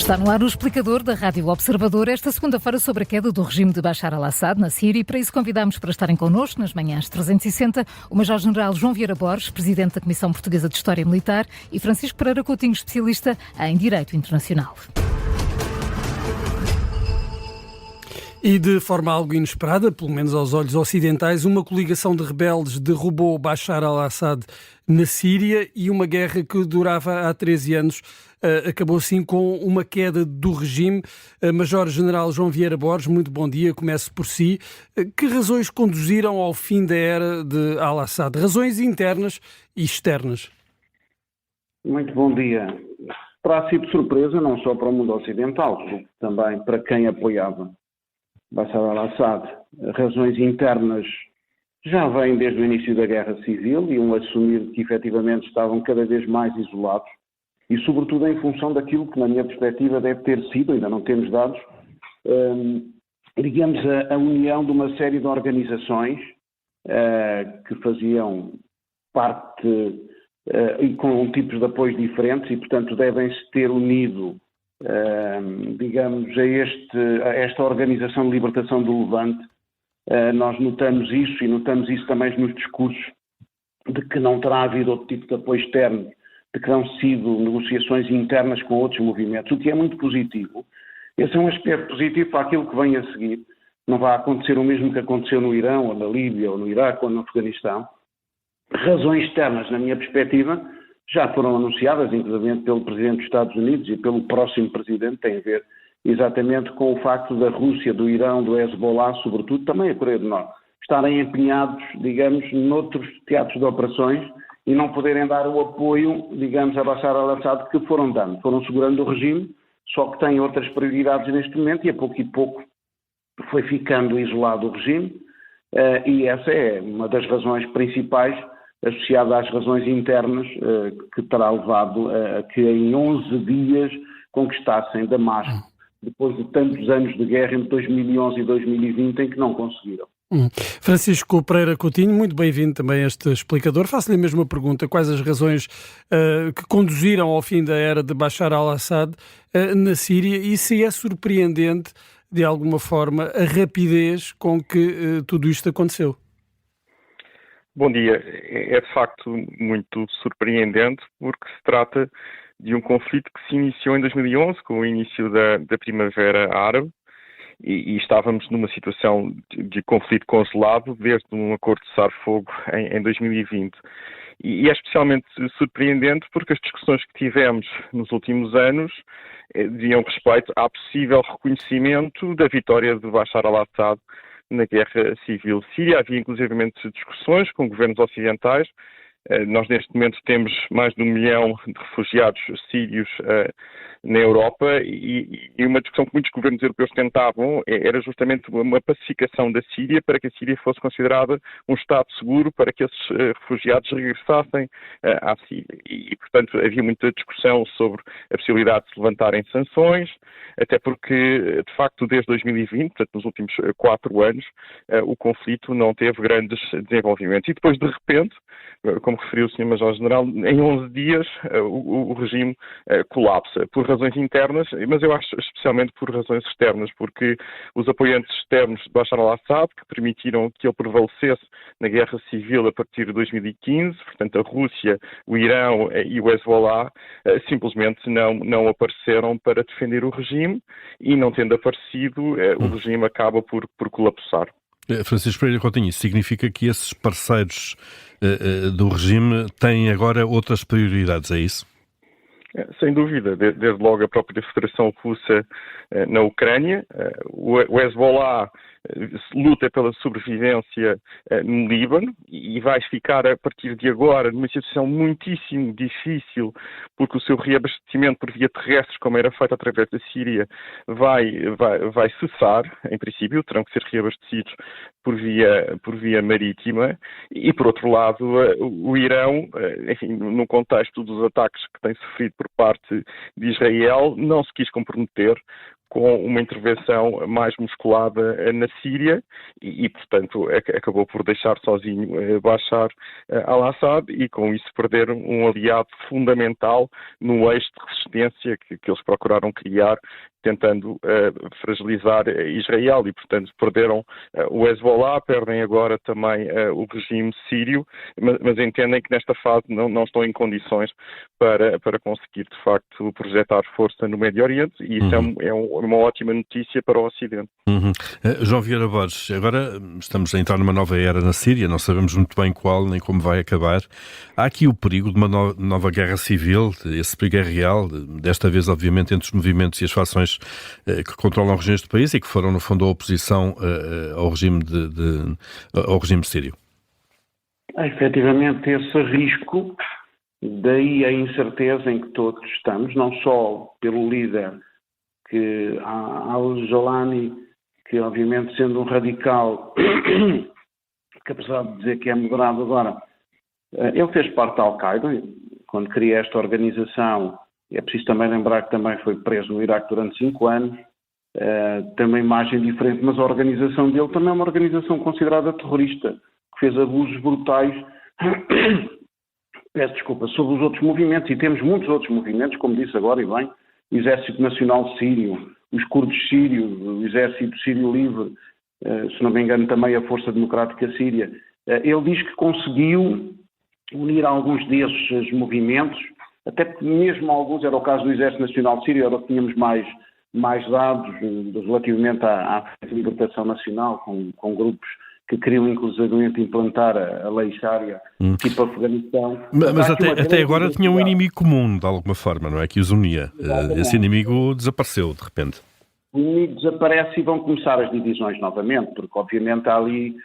Está no ar o explicador da Rádio Observador esta segunda-feira sobre a queda do regime de Bashar al-Assad na Síria, e para isso convidamos para estarem connosco nas manhãs 360 o Major-General João Vieira Borges, Presidente da Comissão Portuguesa de História Militar, e Francisco Pereira Coutinho, especialista em Direito Internacional. E de forma algo inesperada, pelo menos aos olhos ocidentais, uma coligação de rebeldes derrubou Bashar al-Assad na Síria, e uma guerra que durava há 13 anos acabou assim com uma queda do regime. Major-General João Vieira Borges, muito bom dia, começo por si. Que razões conduziram ao fim da era de al-Assad? Razões internas e externas? Muito bom dia. Terá sido surpresa não só para o mundo ocidental, como também para quem apoiava Bashar al-Assad. Razões internas já vêm desde o início da Guerra Civil, e um assumir que efetivamente estavam cada vez mais isolados, e sobretudo em função daquilo que, na minha perspectiva, deve ter sido, ainda não temos dados, digamos, a união de uma série de organizações que faziam parte e com tipos de apoios diferentes, e portanto devem-se ter unido, digamos, a esta Organização de Libertação do Levante. Nós notamos isso, e notamos isso também nos discursos, de que não terá havido outro tipo de apoio externo, de que não sido negociações internas com outros movimentos, o que é muito positivo. Esse é um aspecto positivo para aquilo que vem a seguir. Não vai acontecer o mesmo que aconteceu no Irão, ou na Líbia, ou no Iraque, ou no Afeganistão. Razões externas, na minha perspectiva, já foram anunciadas, inclusive pelo Presidente dos Estados Unidos e pelo próximo Presidente, tem a ver exatamente com o facto da Rússia, do Irão, do Hezbollah, sobretudo, também a Coreia do Norte, estarem empenhados, digamos, noutros teatros de operações e não poderem dar o apoio, digamos, a Bashar al-Assad que foram dando. Foram segurando o regime, só que têm outras prioridades neste momento, e a pouco foi ficando isolado o regime, e essa é uma das razões principais, associada às razões internas, que terá levado a que em 11 dias conquistassem Damasco, depois de tantos anos de guerra entre 2011 e 2020 em que não conseguiram. Francisco Pereira Coutinho, muito bem-vindo também a este explicador. Faço-lhe a mesma pergunta: quais as razões que conduziram ao fim da era de Bashar al-Assad na Síria, e se é surpreendente, de alguma forma, a rapidez com que tudo isto aconteceu? Bom dia. É de facto muito surpreendente, porque se trata de um conflito que se iniciou em 2011, com o início da Primavera Árabe, e estávamos numa situação de conflito congelado desde um acordo de cessar-fogo em 2020. E é especialmente surpreendente porque as discussões que tivemos nos últimos anos diziam respeito ao possível reconhecimento da vitória de Bashar al-Assad na Guerra Civil síria. Havia inclusivamente discussões com governos ocidentais. Nós neste momento temos mais de 1 milhão de refugiados sírios na Europa, e uma discussão que muitos governos europeus tentavam era justamente uma pacificação da Síria, para que a Síria fosse considerada um Estado seguro para que esses refugiados regressassem à Síria. E, portanto, havia muita discussão sobre a possibilidade de se levantarem sanções, até porque, de facto, desde 2020, portanto, nos últimos 4 anos, o conflito não teve grandes desenvolvimentos. E depois, de repente, como referiu o Sr. Major-General, em 11 dias o regime colapsa, por razões internas, mas eu acho especialmente por razões externas, porque os apoiantes externos de Bashar al-Assad, que permitiram que ele prevalecesse na Guerra Civil a partir de 2015, portanto a Rússia, o Irão e o Hezbollah, simplesmente não apareceram para defender o regime, e não tendo aparecido, o regime acaba por colapsar. Francisco Pereira Coutinho, isso significa que esses parceiros do regime têm agora outras prioridades, é isso? Sem dúvida, desde logo a própria Federação Russa na Ucrânia, o Hezbollah luta pela sobrevivência no Líbano, e vai ficar a partir de agora numa situação muitíssimo difícil, porque o seu reabastecimento por via terrestre, como era feito através da Síria, vai cessar, em princípio, terão que ser reabastecidos por via marítima. E, por outro lado, o Irão, enfim, no contexto dos ataques que tem sofrido por parte de Israel, não se quis comprometer com uma intervenção mais musculada na Síria e portanto, acabou por deixar sozinho Bashar al-Assad e, com isso, perder um aliado fundamental no eixo de resistência que eles procuraram criar, tentando fragilizar Israel e, portanto, perderam o Hezbollah, perdem agora também o regime sírio, mas entendem que nesta fase não estão em condições para conseguir, de facto, projetar força no Médio Oriente e isso é uma ótima notícia para o Ocidente. João Vieira Borges, agora estamos a entrar numa nova era na Síria, não sabemos muito bem qual nem como vai acabar. Há aqui o perigo de uma nova guerra civil, esse perigo é real, desta vez, obviamente, entre os movimentos e as fações que controlam regiões do país e que foram, no fundo, a oposição ao regime ao regime sírio. Efetivamente, esse risco, daí a incerteza em que todos estamos, não só pelo líder que al-Jolani, que obviamente sendo um radical, que apesar de dizer que é moderado agora, ele fez parte da Al-Qaeda, quando cria esta organização. É preciso também lembrar que também foi preso no Iraque durante 5 anos, tem uma imagem diferente, mas a organização dele também é uma organização considerada terrorista, que fez abusos brutais, peço desculpa, sobre os outros movimentos, e temos muitos outros movimentos, como disse agora e bem, o Exército Nacional Sírio, os curdos sírios, o Exército Sírio Livre, se não me engano também a Força Democrática Síria. Ele diz que conseguiu unir alguns desses movimentos, até porque mesmo alguns, era o caso do Exército Nacional Sírio, era que tínhamos mais dados relativamente à libertação nacional, com grupos que queriam inclusivamente implantar a lei Sharia, tipo Afeganistão. Mas até agora tinha um inimigo comum, de alguma forma, não é? Que os unia. Esse inimigo desapareceu, de repente. O inimigo desaparece e vão começar as divisões novamente, porque obviamente há ali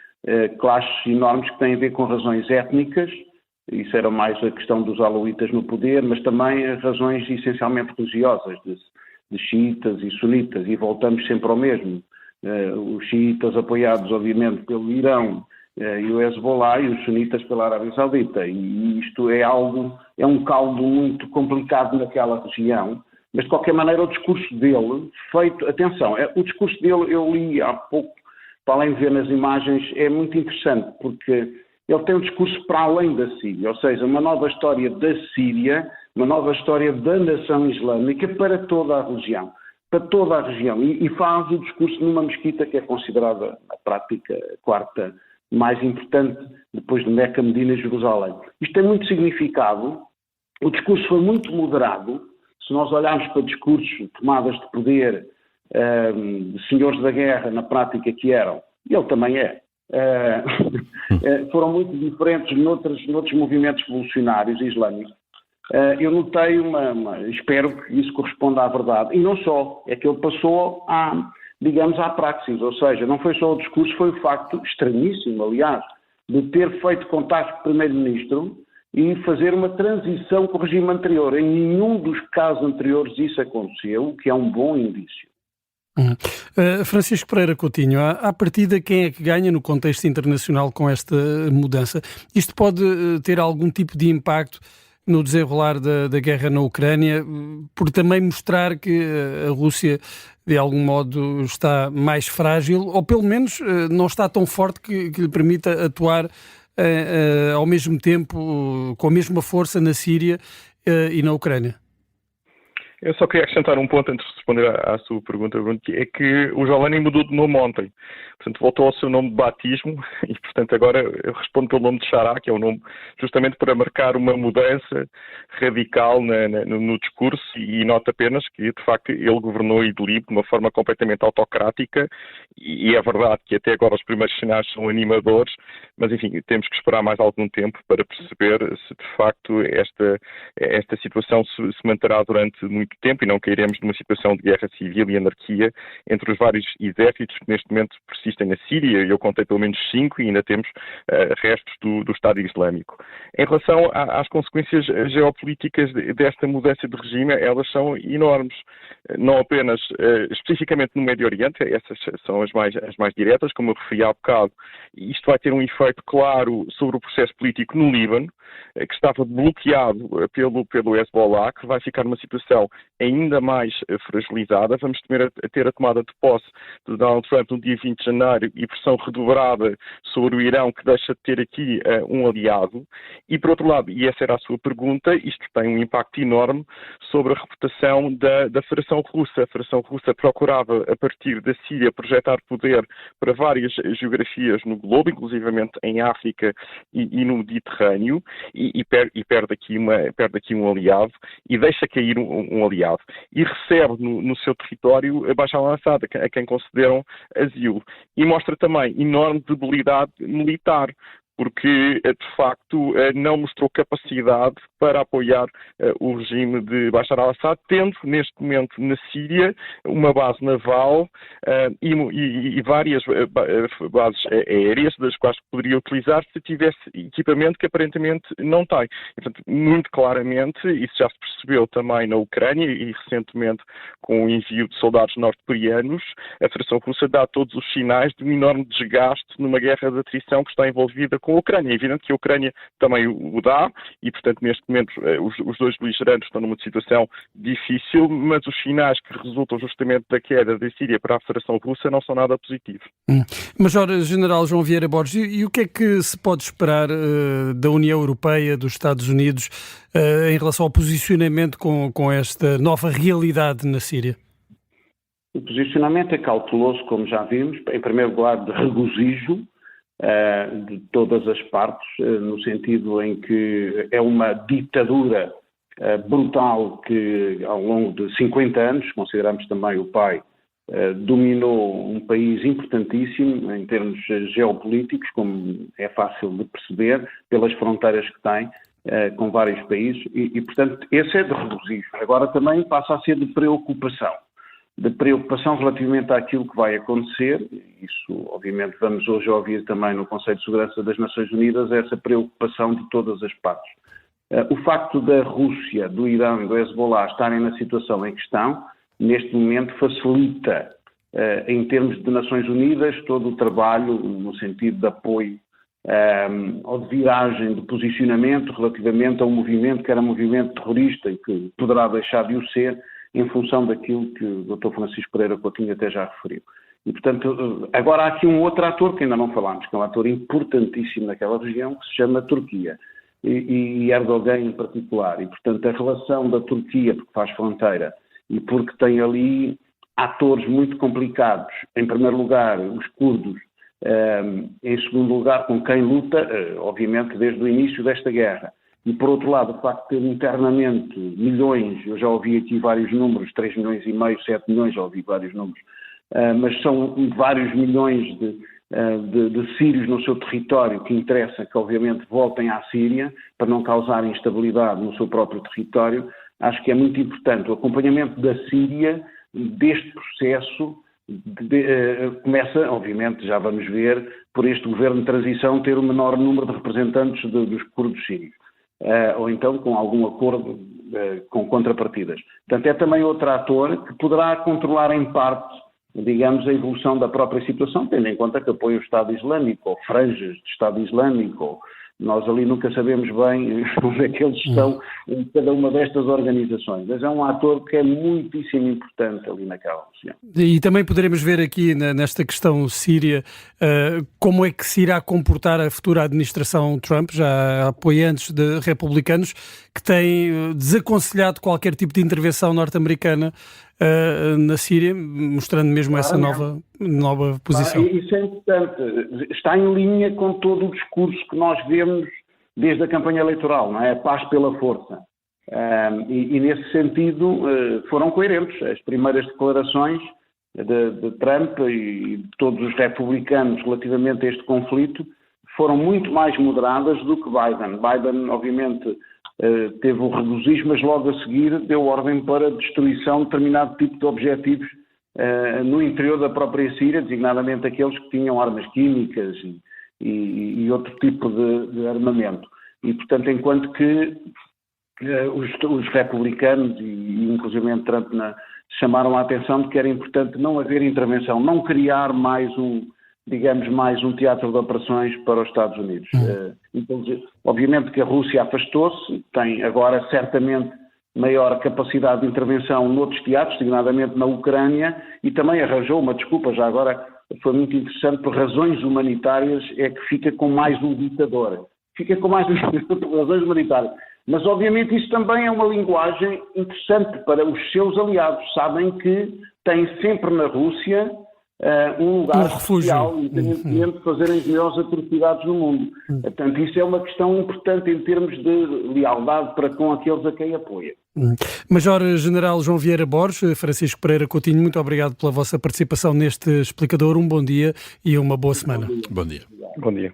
clashes enormes que têm a ver com razões étnicas. Isso era mais a questão dos alauítas no poder, mas também razões essencialmente religiosas, de xiitas e sunitas, e voltamos sempre ao mesmo. Os xiitas apoiados, obviamente, pelo Irão e o Hezbollah, e os sunitas pela Arábia Saudita. E isto é um caldo muito complicado naquela região, mas de qualquer maneira o discurso dele, o discurso dele eu li há pouco, para além de ver nas imagens, é muito interessante, porque ele tem um discurso para além da Síria, ou seja, uma nova história da Síria, uma nova história da nação islâmica para toda a região. E faz o discurso numa mesquita que é considerada, na prática, a quarta mais importante, depois de Meca, Medina e Jerusalém. Isto tem muito significado, o discurso foi muito moderado, se nós olharmos para discursos, tomadas de poder, de senhores da guerra, na prática que eram, e ele também é, foram muito diferentes noutros movimentos revolucionários islâmicos. Eu notei espero que isso corresponda à verdade, e não só, é que ele passou à praxis, ou seja, não foi só o discurso, foi o facto estranhíssimo, aliás, de ter feito contacto com o Primeiro-Ministro e fazer uma transição com o regime anterior. Em nenhum dos casos anteriores isso aconteceu, o que é um bom indício. Francisco Pereira Coutinho, à partida, quem é que ganha no contexto internacional com esta mudança? Isto pode ter algum tipo de impacto no desenrolar da guerra na Ucrânia, por também mostrar que a Rússia, de algum modo, está mais frágil, ou pelo menos não está tão forte que lhe permita atuar ao mesmo tempo, com a mesma força na Síria e na Ucrânia? Eu só queria acrescentar um ponto antes de responder à sua pergunta, Bruno, que é que o Jolani mudou de nome ontem. Portanto, voltou ao seu nome de batismo e, portanto, agora eu respondo pelo nome de Xará, que é o nome justamente para marcar uma mudança radical no discurso, e nota apenas que, de facto, ele governou Idlib de uma forma completamente autocrática, e é verdade que até agora os primeiros sinais são animadores, mas, enfim, temos que esperar mais algum tempo para perceber se, de facto, esta situação se manterá durante muito tempo e não cairemos numa situação de guerra civil e anarquia entre os vários exércitos que neste momento persistem na Síria. Eu contei pelo menos 5 e ainda temos restos do Estado Islâmico. Em relação às consequências geopolíticas desta mudança de regime, elas são enormes. Não apenas especificamente no Médio Oriente, essas são as mais diretas, como eu referi há bocado. Isto vai ter um efeito claro sobre o processo político no Líbano. que estava bloqueado pelo Hezbollah, que vai ficar numa situação ainda mais fragilizada. Vamos ter a tomada de posse de Donald Trump no dia 20 de janeiro e pressão redobrada sobre o Irão, que deixa de ter aqui um aliado. E, por outro lado, e essa era a sua pergunta, isto tem um impacto enorme sobre a reputação da Federação Russa. A Federação Russa procurava, a partir da Síria, projetar poder para várias geografias no globo, inclusivamente em África e no Mediterrâneo, e perde aqui um aliado e deixa cair um aliado. E recebe no seu território Bashar al-Assad, a quem concederam asilo. E mostra também enorme debilidade militar, porque, de facto, não mostrou capacidade para apoiar o regime de Bashar al-Assad, tendo, neste momento, na Síria, uma base naval e várias bases aéreas, das quais poderia utilizar se tivesse equipamento que aparentemente não tem. E, portanto, muito claramente, isso já se percebeu também na Ucrânia e, recentemente, com o envio de soldados norte-coreanos, a Federação Russa dá todos os sinais de um enorme desgaste numa guerra de atrição que está envolvida com a Ucrânia. É evidente que a Ucrânia também o dá e, portanto, neste momento os dois beligerantes estão numa situação difícil, mas os sinais que resultam justamente da queda da Síria para a Federação Russa não são nada positivos. Major-General João Vieira Borges, e o que é que se pode esperar da União Europeia, dos Estados Unidos, em relação ao posicionamento com esta nova realidade na Síria? O posicionamento é cauteloso, como já vimos, em primeiro lugar de regozijo de todas as partes, no sentido em que é uma ditadura brutal que ao longo de 50 anos, consideramos também o pai, dominou um país importantíssimo em termos geopolíticos, como é fácil de perceber, pelas fronteiras que tem com vários países e, portanto, esse é de regozijo. Agora também passa a ser de preocupação relativamente àquilo que vai acontecer. Isso, obviamente, vamos hoje ouvir também no Conselho de Segurança das Nações Unidas essa preocupação de todas as partes. O facto da Rússia, do Irão e do Hezbollah estarem na situação em que estão, neste momento facilita, em termos de Nações Unidas, todo o trabalho no sentido de apoio ou de viragem de posicionamento relativamente a um movimento que era um movimento terrorista e que poderá deixar de o ser, em função daquilo que o Dr. Francisco Pereira Coutinho até já referiu. E, portanto, agora há aqui um outro ator que ainda não falámos, que é um ator importantíssimo naquela região, que se chama Turquia, e Erdogan em particular. E, portanto, a relação da Turquia, porque faz fronteira, e porque tem ali atores muito complicados, em primeiro lugar, os curdos, em segundo lugar, com quem luta, obviamente, desde o início desta guerra. E, por outro lado, o facto de ter internamente milhões, eu já ouvi aqui vários números, 3 milhões e meio, 7 milhões, já ouvi vários números, mas são vários milhões de sírios no seu território, que interessa que, obviamente, voltem à Síria, para não causar instabilidade no seu próprio território. Acho que é muito importante. O acompanhamento da Síria, deste processo, começa, obviamente, já vamos ver, por este governo de transição ter o menor número de representantes dos curdos sírios. Ou então com algum acordo com contrapartidas. Portanto, é também outro ator que poderá controlar em parte, digamos, a evolução da própria situação, tendo em conta que apoia o Estado Islâmico, ou franjas de Estado Islâmico. Nós ali nunca sabemos bem onde é que eles estão em cada uma destas organizações, mas é um ator que é muitíssimo importante ali naquela região. E também poderemos ver aqui nesta questão síria como é que se irá comportar a futura administração Trump. Já há apoiantes de republicanos que têm desaconselhado qualquer tipo de intervenção norte-americana na Síria, mostrando mesmo essa nova posição. Isso é importante. Está em linha com todo o discurso que nós vemos desde a campanha eleitoral, não é? A paz pela força. E nesse sentido foram coerentes. As primeiras declarações de Trump e de todos os republicanos relativamente a este conflito foram muito mais moderadas do que Biden. Biden, obviamente, teve o regozijo, mas logo a seguir deu ordem para a destruição de determinado tipo de objetivos no interior da própria Síria, designadamente aqueles que tinham armas químicas e outro tipo de armamento. E, portanto, enquanto que os republicanos e inclusive Trump chamaram a atenção de que era importante não haver intervenção, não criar mais digamos, mais um teatro de operações para os Estados Unidos. Então, obviamente que a Rússia afastou-se, tem agora certamente maior capacidade de intervenção noutros teatros, designadamente na Ucrânia, e também arranjou uma desculpa, já agora foi muito interessante, por razões humanitárias é que fica com mais um ditador. Fica com mais um ditador por razões humanitárias. Mas obviamente isso também é uma linguagem interessante para os seus aliados. Sabem que têm sempre na Rússia um lugar especial, independentemente de fazerem as melhores atrocidades no mundo. Portanto, isso é uma questão importante em termos de lealdade para com aqueles a quem apoia. Major-General João Vieira Borges, Francisco Pereira Coutinho, muito obrigado pela vossa participação neste explicador. Um bom dia e uma boa semana. Bom dia. Bom dia.